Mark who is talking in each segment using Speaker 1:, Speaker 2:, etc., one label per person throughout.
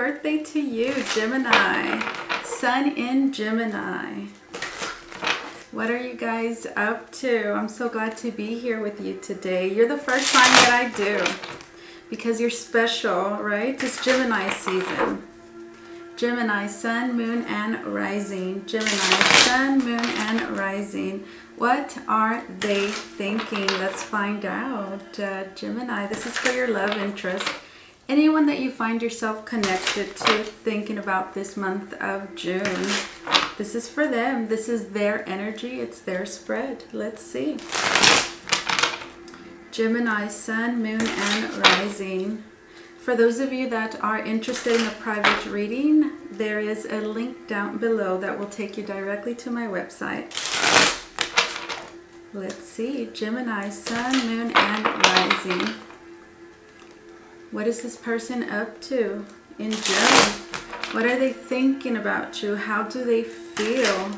Speaker 1: birthday to you, Gemini. Sun in Gemini. What are you guys up to? I'm so glad to be here with you today. You're the first sign that I do because you're special, right? It's Gemini season. Gemini, sun, moon, and rising. Gemini, sun, moon, and rising. What are they thinking? Let's find out. Gemini, this is for your love interest. Anyone that you find yourself connected to, thinking about this month of June. This is for them. This is their energy. It's their spread. Let's see. Gemini, sun, moon, and rising. For those of you that are interested in a private reading, there is a link down below that will take you directly to my website. Let's see. Gemini, sun, moon, and rising. What is this person up to in June? What are they thinking about you? How do they feel?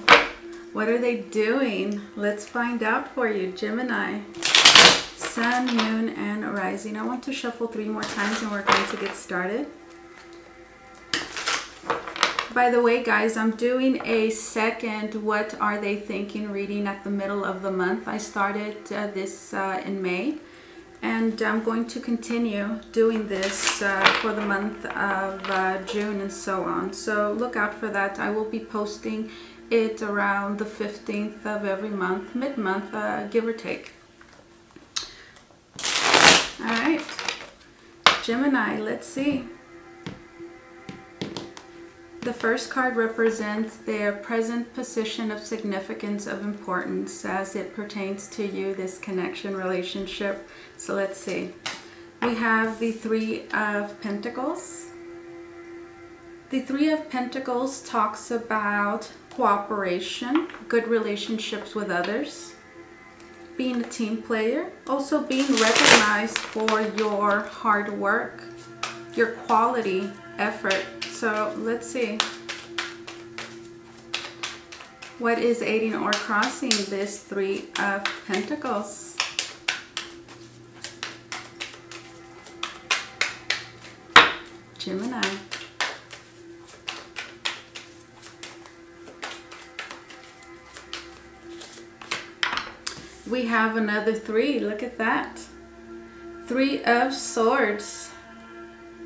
Speaker 1: What are they doing? Let's find out for you, Gemini. Sun, moon, and rising. I want to shuffle 3 more times and we're going to get started. By the way, guys, I'm doing a second What Are They Thinking reading at the middle of the month. I started this in May. And I'm going to continue doing this for the month of June and so on. So look out for that. I will be posting it around the 15th of every month, mid-month, give or take. All right, Gemini, let's see. The first card represents their present position of significance, of importance as it pertains to you, this connection, relationship. So let's see. We have the 3 of Pentacles. The 3 of Pentacles talks about cooperation, good relationships with others, being a team player, also being recognized for your hard work, your quality effort. So let's see. What is aiding or crossing this 3 of Pentacles? Gemini. We have another 3. Look at that. 3 of Swords.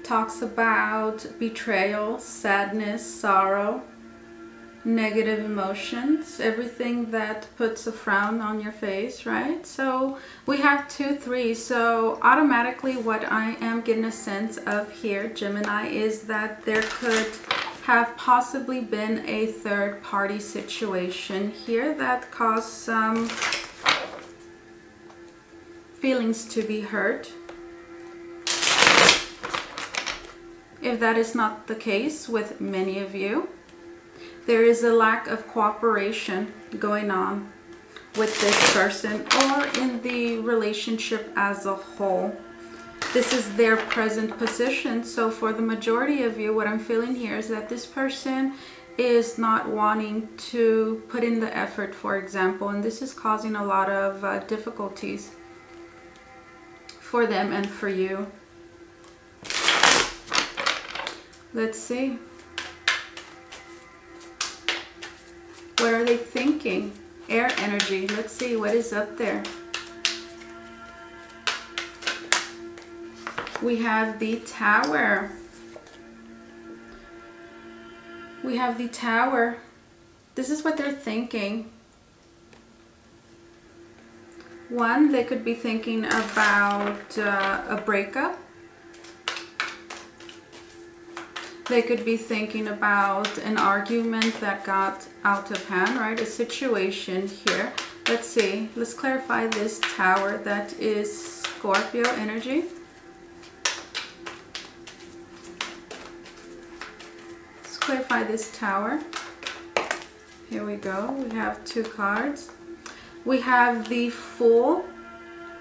Speaker 1: Talks about betrayal, sadness, sorrow, negative emotions, everything that puts a frown on your face, right? So we have 2, 3. So automatically what I am getting a sense of here, Gemini, is that there could have possibly been a third party situation here that caused some feelings to be hurt. If that is not the case with many of you, there is a lack of cooperation going on with this person or in the relationship as a whole. This is their present position. So for the majority of you, what I'm feeling here is that this person is not wanting to put in the effort, for example, and this is causing a lot of difficulties for them and for you. Let's see. What are they thinking? Air energy. Let's see what is up there. We have the Tower. We have the Tower. This is what they're thinking. 1, they could be thinking about a breakup. They could be thinking about an argument that got out of hand, right? A situation here. Let's see. Let's clarify this Tower. That is Scorpio energy. Let's clarify this Tower. Here we go. We have 2 cards. We have the Fool,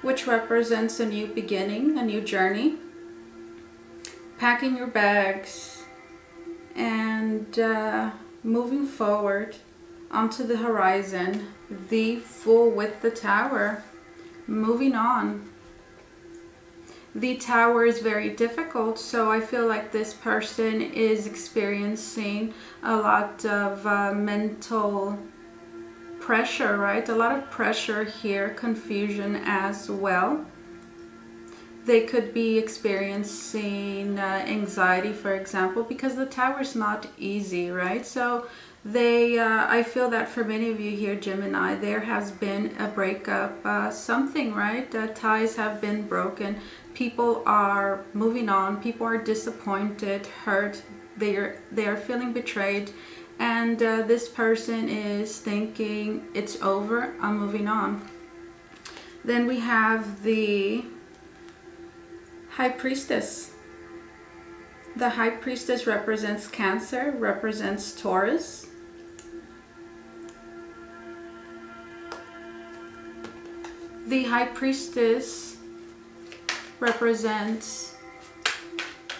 Speaker 1: which represents a new beginning, a new journey. Packing your bags and moving forward onto the horizon. The Fool with the Tower, moving on. The Tower is very difficult, so I feel like this person is experiencing a lot of mental pressure, right? A lot of pressure here, confusion as well. They could be experiencing anxiety, for example, because the Tower is not easy, right? So I feel that for many of you here, Gemini, there has been a breakup, something, right? Ties have been broken. People are moving on. People are disappointed, hurt. They are feeling betrayed. And this person is thinking, it's over, I'm moving on. Then we have the High Priestess. The High Priestess represents Cancer, represents Taurus. The High Priestess represents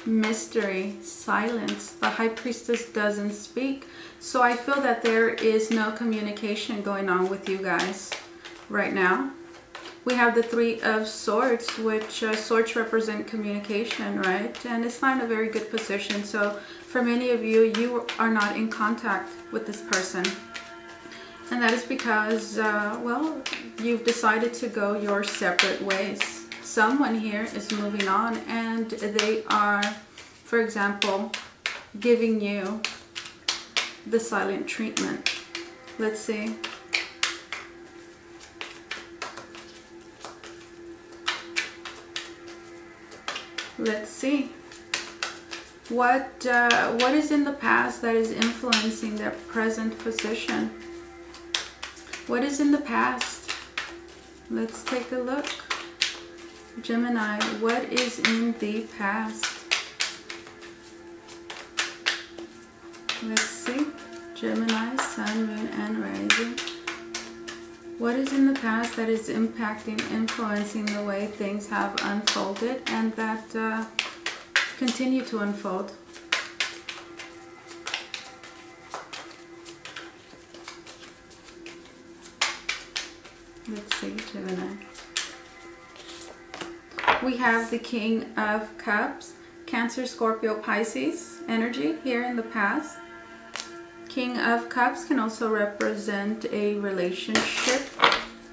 Speaker 1: mystery, silence. The High Priestess doesn't speak. So I feel that there is no communication going on with you guys right now. We have the Three of Swords, which swords represent communication, right? And it's not in a very good position. So for many of you, you are not in contact with this person. And that is because, well, you've decided to go your separate ways. Someone here is moving on and they are, for example, giving you the silent treatment. Let's see. Let's see. What is in the past that is influencing their present position? What is in the past? Let's take a look. Gemini, what is in the past? Let's see. Gemini, Sun, Moon, and Rising. What is in the past that is impacting, influencing the way things have unfolded and that continue to unfold? Let's see, Gemini. We have the King of Cups, Cancer, Scorpio, Pisces energy here in the past. King of Cups can also represent a relationship,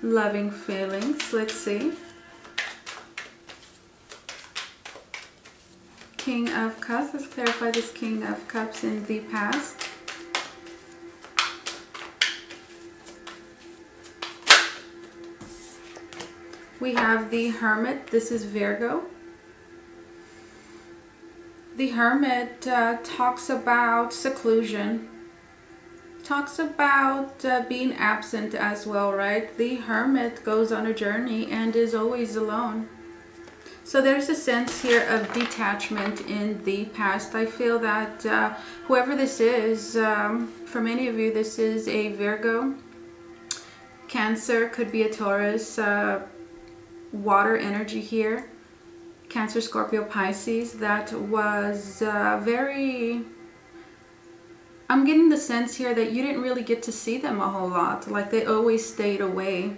Speaker 1: loving feelings. Let's see. King of Cups, let's clarify this King of Cups in the past. We have the Hermit. This is Virgo. The Hermit talks about seclusion. Talks about being absent as well, right? The Hermit goes on a journey and is always alone. So there's a sense here of detachment in the past. I feel that whoever this is, for many of you, this is a Virgo. Cancer, could be a Taurus, water energy here. Cancer, Scorpio, Pisces. That was very... I'm getting the sense here that you didn't really get to see them a whole lot. Like they always stayed away.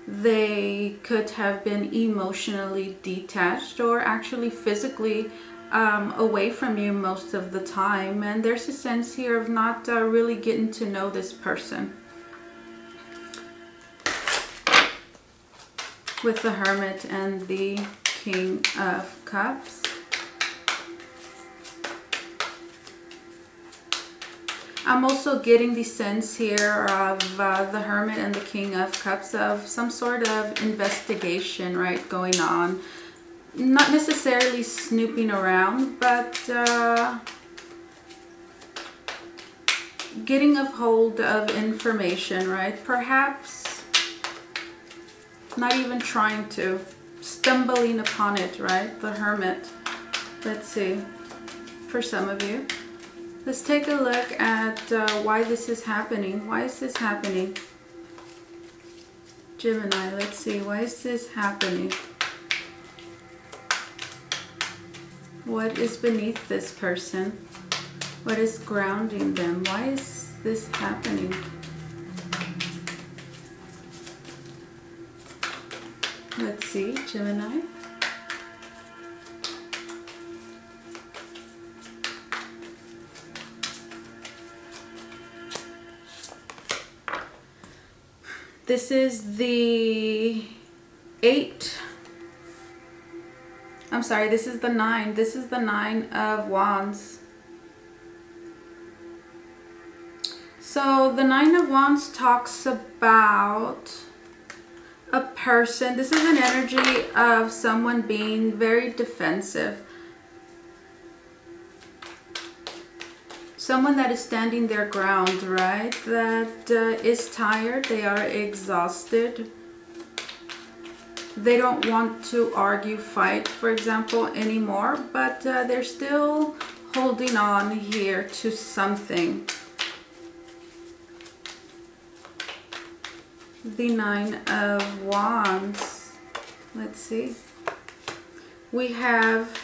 Speaker 1: They could have been emotionally detached or actually physically away from you most of the time. And there's a sense here of not really getting to know this person. With the Hermit and the King of Cups. I'm also getting the sense here of the Hermit and the King of Cups of some sort of investigation, right, going on. Not necessarily snooping around, but getting a hold of information, right? Perhaps not even trying to, stumbling upon it, right? The Hermit. Let's see, for some of you. Let's take a look at why this is happening. Why is this happening? Gemini, let's see. Why is this happening? What is beneath this person? What is grounding them? Why is this happening? Let's see, Gemini. This is the 8. I'm sorry, this is the 9. This is the 9 of Wands. So the 9 of Wands talks about a person. This is an energy of someone being very defensive. Someone that is standing their ground, right? That is tired. They are exhausted. They don't want to argue, fight, for example, anymore. But they're still holding on here to something. The 9 of Wands. Let's see. We have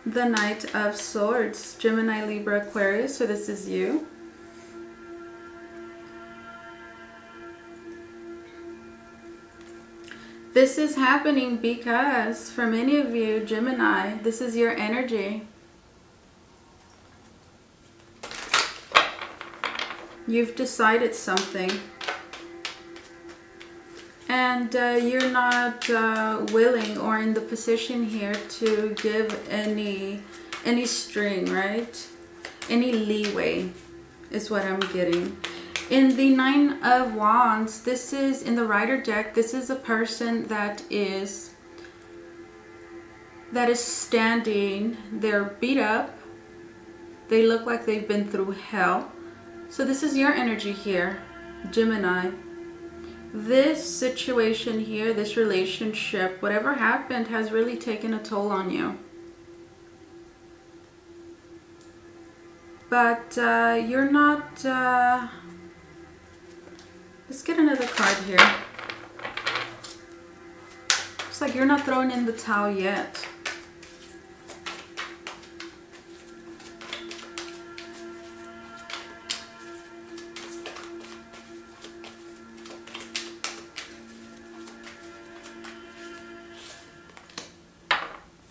Speaker 1: the Knight of Swords. Gemini, Libra, Aquarius. So this is you. This is happening because for many of you, Gemini, this is your energy. You've decided something, and you're not willing or in the position here to give any string, right? Any leeway is what I'm getting. In the 9 of Wands, this is in the Rider deck. This is a person that is standing. They're beat up. They look like they've been through hell. So this is your energy here, Gemini. This situation here, this relationship, whatever happened has really taken a toll on you. But you're not... let's get another card here. It's like you're not throwing in the towel yet.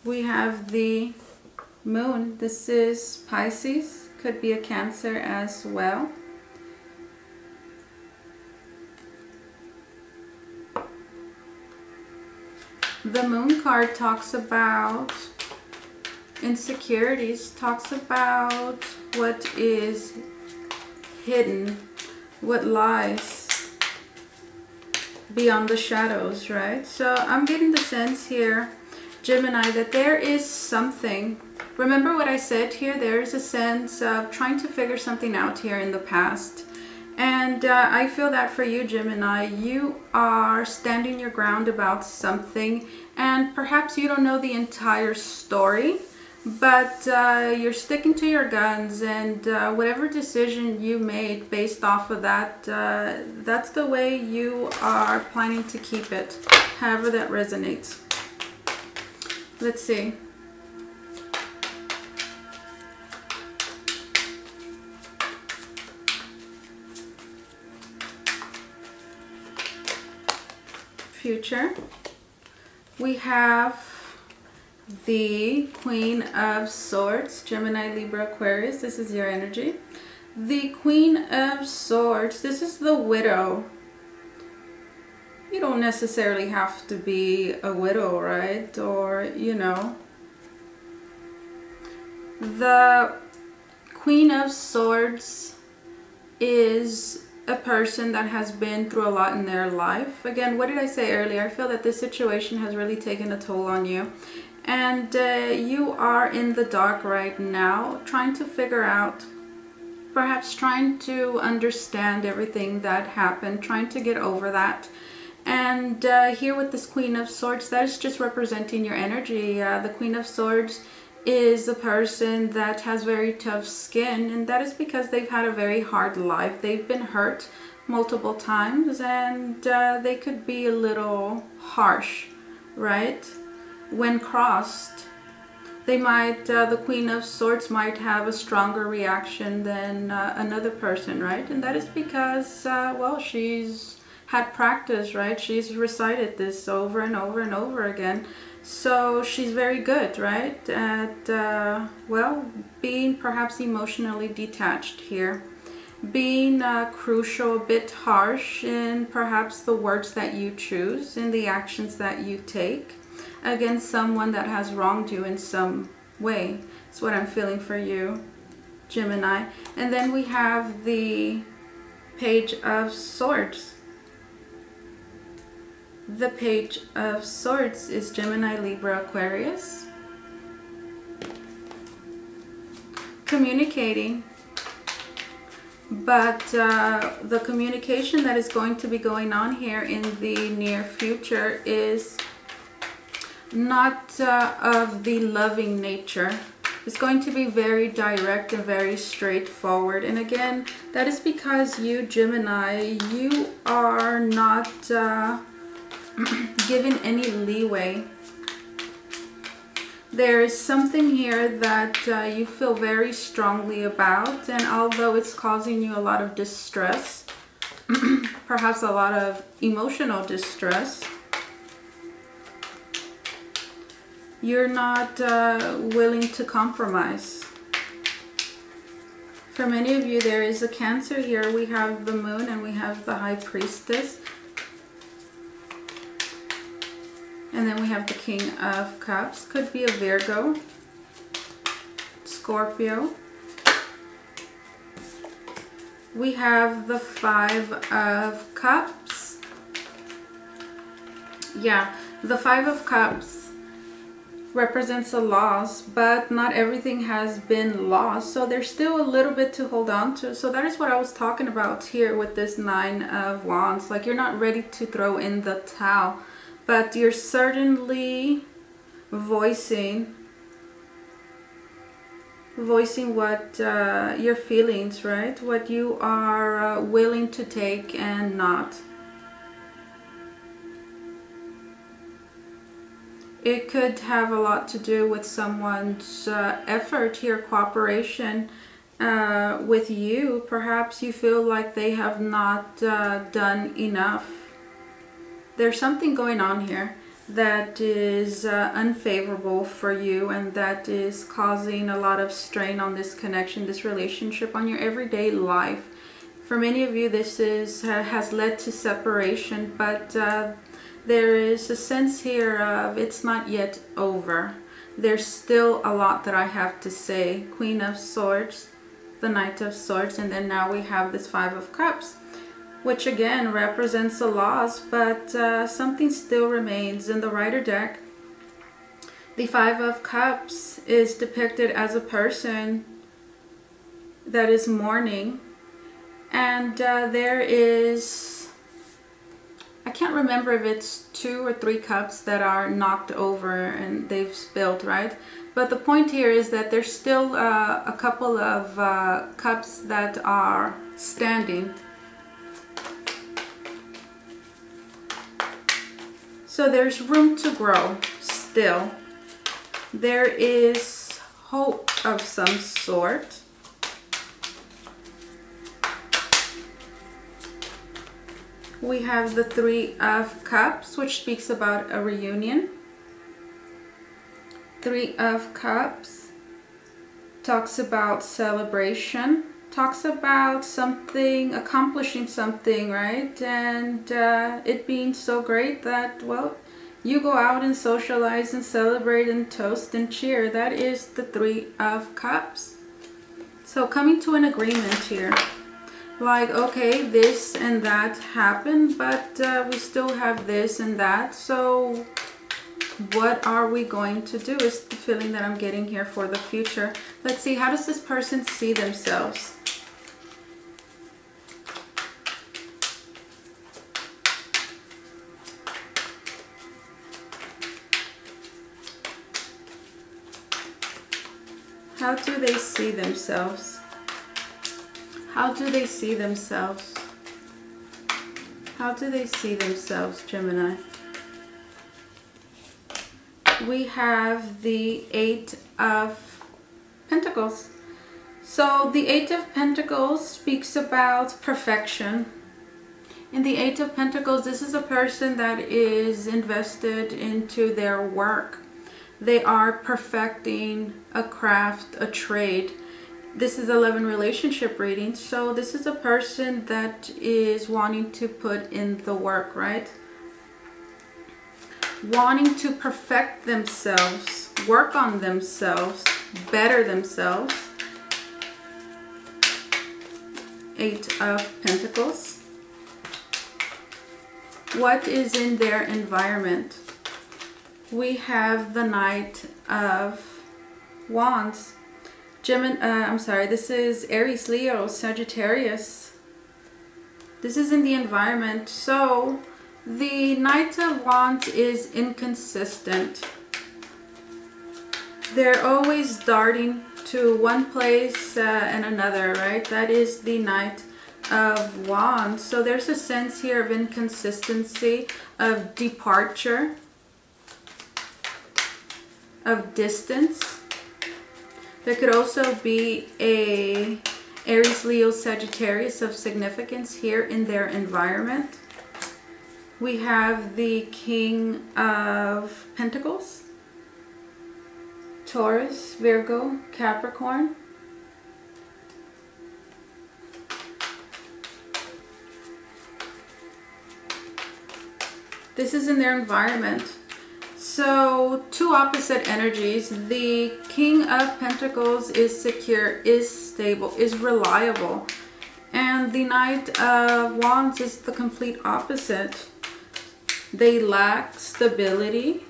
Speaker 1: We have the Moon. This is Pisces. Could be a Cancer as well. The Moon card talks about insecurities, talks about what is hidden, what lies beyond the shadows, right? So I'm getting the sense here, Gemini, that there is something. Remember what I said here? There's a sense of trying to figure something out here in the past. And I feel that for you, Gemini, you are standing your ground about something. And perhaps you don't know the entire story, but you're sticking to your guns. And whatever decision you made based off of that, that's the way you are planning to keep it, however that resonates. Let's see. Future. We have the Queen of Swords, Gemini, Libra, Aquarius. This is your energy. The Queen of Swords, this is the widow. You don't necessarily have to be a widow, right? Or, you know. The Queen of Swords is a person that has been through a lot in their life. Again, what did I say earlier? I feel that this situation has really taken a toll on you. And you are in the dark right now, trying to figure out, perhaps trying to understand everything that happened, trying to get over that. And here with this Queen of Swords, that is just representing your energy. The Queen of Swords is a person that has very tough skin, and that is because they've had a very hard life. They've been hurt multiple times, and they could be a little harsh, right? When crossed, they might, the Queen of Swords might have a stronger reaction than another person, right? And that is because, well, she's had practice, right? She's recited this over and over and over again. So she's very good, right? At, well, being perhaps emotionally detached here. being crucial, a bit harsh in perhaps the words that you choose, in the actions that you take against someone that has wronged you in some way. That's what I'm feeling for you, Gemini. And then we have the Page of Swords. The Page of Swords is Gemini, Libra, Aquarius. Communicating. But the communication that is going to be going on here in the near future is not of the loving nature. It's going to be very direct and very straightforward. And again, that is because you, Gemini, you are not given any leeway. There is something here that you feel very strongly about, and although it's causing you a lot of distress, perhaps a lot of emotional distress, you're not willing to compromise. For many of you, there is a Cancer here. We have the Moon and we have the High Priestess. And then we have the King of Cups. Could be a Virgo, Scorpio. We have the Five of Cups. Yeah, the Five of Cups represents a loss, but not everything has been lost. So there's still a little bit to hold on to. So that is what I was talking about here with this Nine of Wands. Like, you're not ready to throw in the towel, but you're certainly voicing what your feelings, right? What you are willing to take and not. It could have a lot to do with someone's effort here, cooperation with you. Perhaps you feel like they have not done enough. There's something going on here that is unfavorable for you, and that is causing a lot of strain on this connection, this relationship, on your everyday life. For many of you, this has led to separation, but there is a sense here of it's not yet over. There's still a lot that I have to say. Queen of Swords, the Knight of Swords, and then now we have this Five of Cups, which again represents a loss, but something still remains. In the Rider deck, the Five of Cups is depicted as a person that is mourning, and there is, I can't remember if it's 2 or 3 cups that are knocked over and they've spilled, right? But the point here is that there's still a couple of cups that are standing. So there's room to grow still. There is hope of some sort. We have the Three of Cups, which speaks about a reunion. Three of Cups talks about celebration, talks about something, accomplishing something, right? And it being so great that, well, you go out and socialize and celebrate and toast and cheer. That is the Three of Cups. So coming to an agreement here. Like, okay, this and that happened, but we still have this and that. So what are we going to do is the feeling that I'm getting here for the future. Let's see, how does this person see themselves? How do they see themselves? How do they see themselves? How do they see themselves, Gemini? We have the Eight of Pentacles. So the Eight of Pentacles speaks about perfection. In the Eight of Pentacles, this is a person that is invested into their work. They are perfecting a craft, a trade. This is a love and relationship reading. So this is a person that is wanting to put in the work, right? Wanting to perfect themselves, work on themselves, better themselves. 8 of Pentacles. What is in their environment? We have the Knight of Wands. Gemini, this is Aries, Leo, Sagittarius. This is in the environment. So the Knight of Wands is inconsistent. They're always darting to one place and another, right? That is the Knight of Wands. So there's a sense here of inconsistency, of departure, of distance. There could also be a Aries, Leo, Sagittarius of significance here in their environment. We have the King of Pentacles, Taurus, Virgo, Capricorn. This is in their environment. So two opposite energies. The King of Pentacles is secure, is stable, is reliable. And the Knight of Wands is the complete opposite. They lack stability.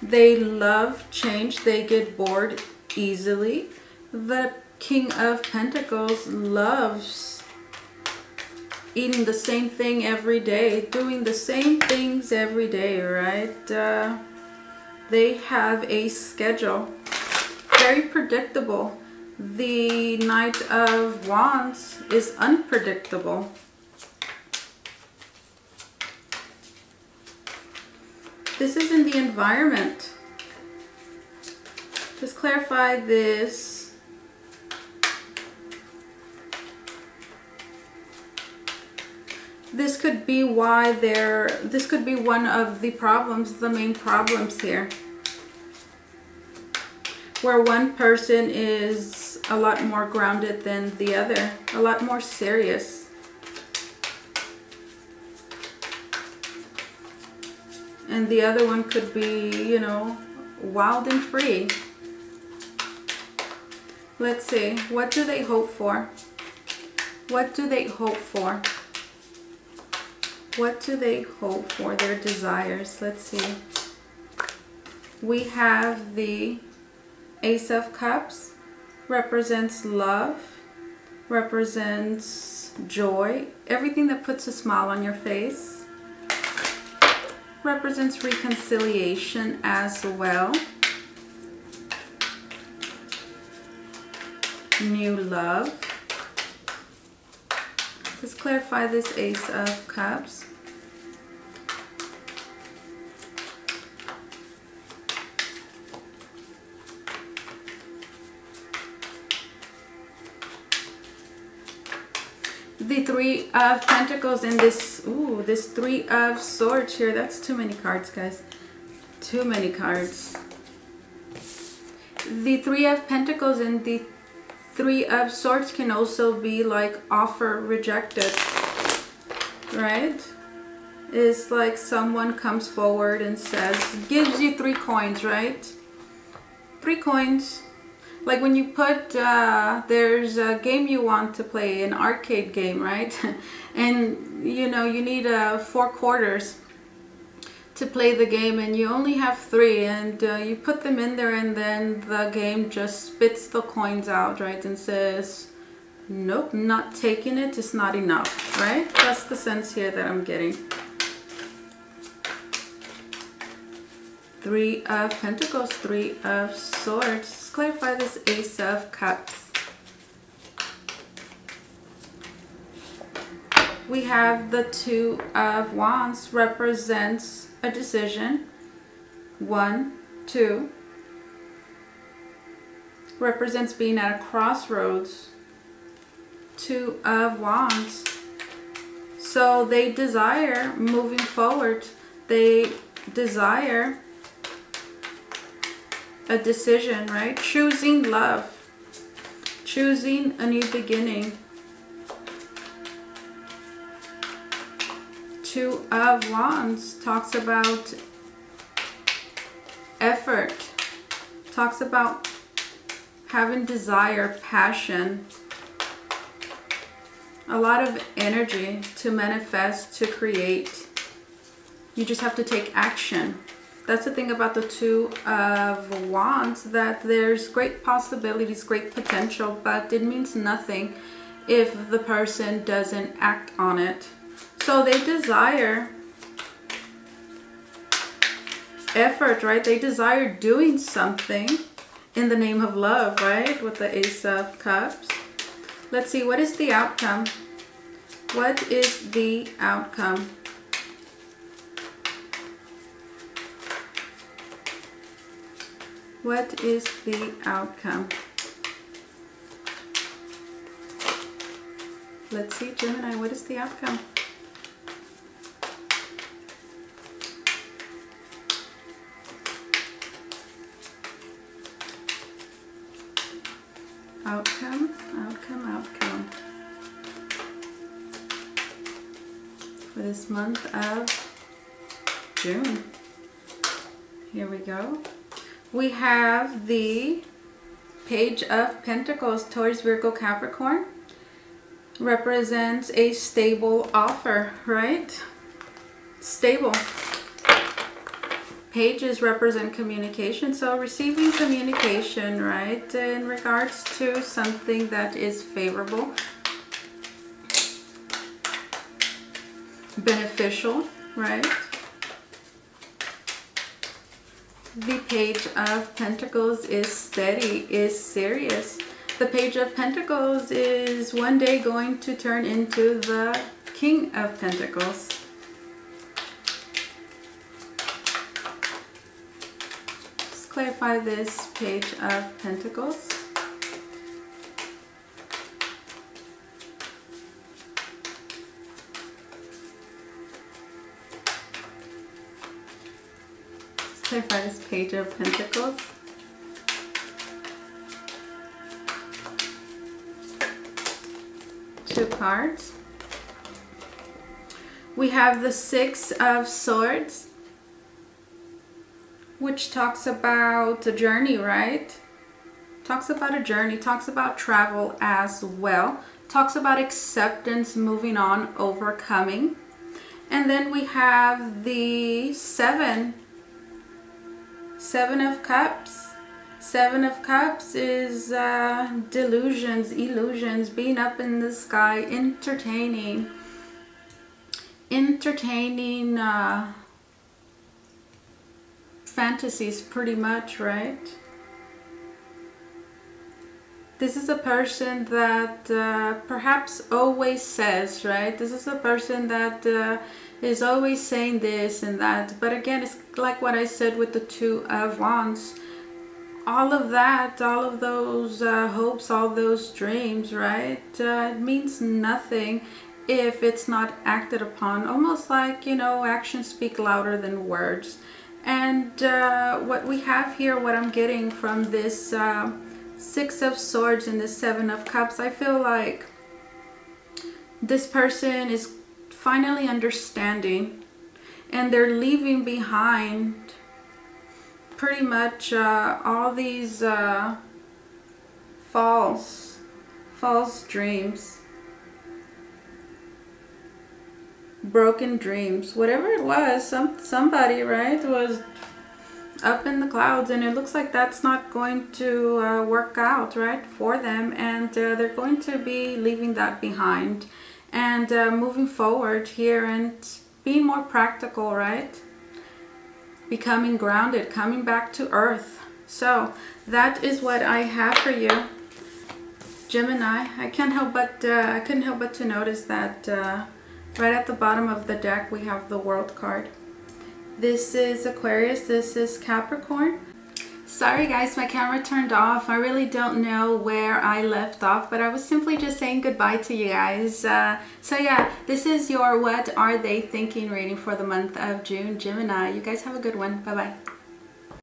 Speaker 1: They love change. They get bored easily. The King of Pentacles loves eating the same thing every day, doing the same things every day, right? They have a schedule, very predictable. The Knight of Wands is unpredictable. This is in the environment. Just clarify this. This could be why this could be one of the problems, the main problems here. Where one person is a lot more grounded than the other, a lot more serious. And the other one could be, you know, wild and free. Let's see, what do they hope for? What do they hope for? What do they hope for? Their desires. Let's see. We have the Ace of Cups. Represents love. Represents joy. Everything that puts a smile on your face. Represents reconciliation as well. New love. Let's clarify this Ace of Cups. The Three of Pentacles in this, this Three of Swords here. That's too many cards, guys. Too many cards. The Three of Pentacles and the Three of Swords can also be like offer rejected, right? It's like someone comes forward and says, gives you 3 coins, right? 3 coins. Like when you put, there's a game you want to play, an arcade game, right? And you know, you need 4 quarters to play the game, and you only have 3, and you put them in there, and then the game just spits the coins out, right? And says, nope, not taking it, it's not enough, right? That's the sense here that I'm getting. 3 of Pentacles, 3 of Swords. Let's clarify this Ace of Cups. We have the 2 of Wands. Represents a decision. 1, 2. Represents being at a crossroads. 2 of Wands. So they desire moving forward. They desire a decision, right? Choosing love. choosing a new beginning. Two of Wands talks about effort, talks about having desire, passion, a lot of energy to manifest, to create. You just have to take action. That's the thing about the Two of Wands, that there's great possibilities, great potential, but it means nothing if the person doesn't act on it. So they desire effort, right? They desire doing something in the name of love, right? With the Ace of Cups. Let's see, what is the outcome? What is the outcome? What is the outcome? Let's see, Gemini, what is the outcome? Outcome, outcome, outcome. For this month of June. Here we go. We have the Page of Pentacles, Taurus, Virgo, Capricorn. Represents a stable offer, right? Stable. Pages represent communication, so receiving communication, right, in regards to something that is favorable, beneficial, right? The Page of Pentacles is steady, is serious. The Page of Pentacles is one day going to turn into the King of Pentacles. Let's clarify this Page of Pentacles. Let's clarify this Page of Pentacles. Two cards. We have the Six of Swords, which talks about a journey, right? Talks about a journey, talks about travel as well. Talks about acceptance, moving on, overcoming. And then we have the Seven of Cups. Seven of Cups is delusions, illusions, being up in the sky, entertaining fantasies, pretty much, right? This is a person that perhaps always says, right? This is a person that is always saying this and that. But again, it's like what I said with the Two of Wands. All of that, all of those hopes, all those dreams, right? It means nothing if it's not acted upon. Almost like, you know, actions speak louder than words. And what we have here, what I'm getting from this Six of Swords and this Seven of Cups, I feel like this person is finally understanding, and they're leaving behind pretty much all these false dreams, broken dreams, whatever it was. Somebody, right, was up in the clouds, and it looks like that's not going to work out, right, for them, and they're going to be leaving that behind and moving forward here and being more practical, right? Becoming grounded, coming back to earth. So that is what I have for you, Gemini. I couldn't help but to notice that right at the bottom of the deck we have the World card. This is Aquarius, this is Capricorn. Sorry guys, my camera turned off. I really don't know where I left off, but I was simply just saying goodbye to you guys. So yeah, this is your What Are They Thinking reading for the month of June, Gemini. You guys have a good one. Bye-bye.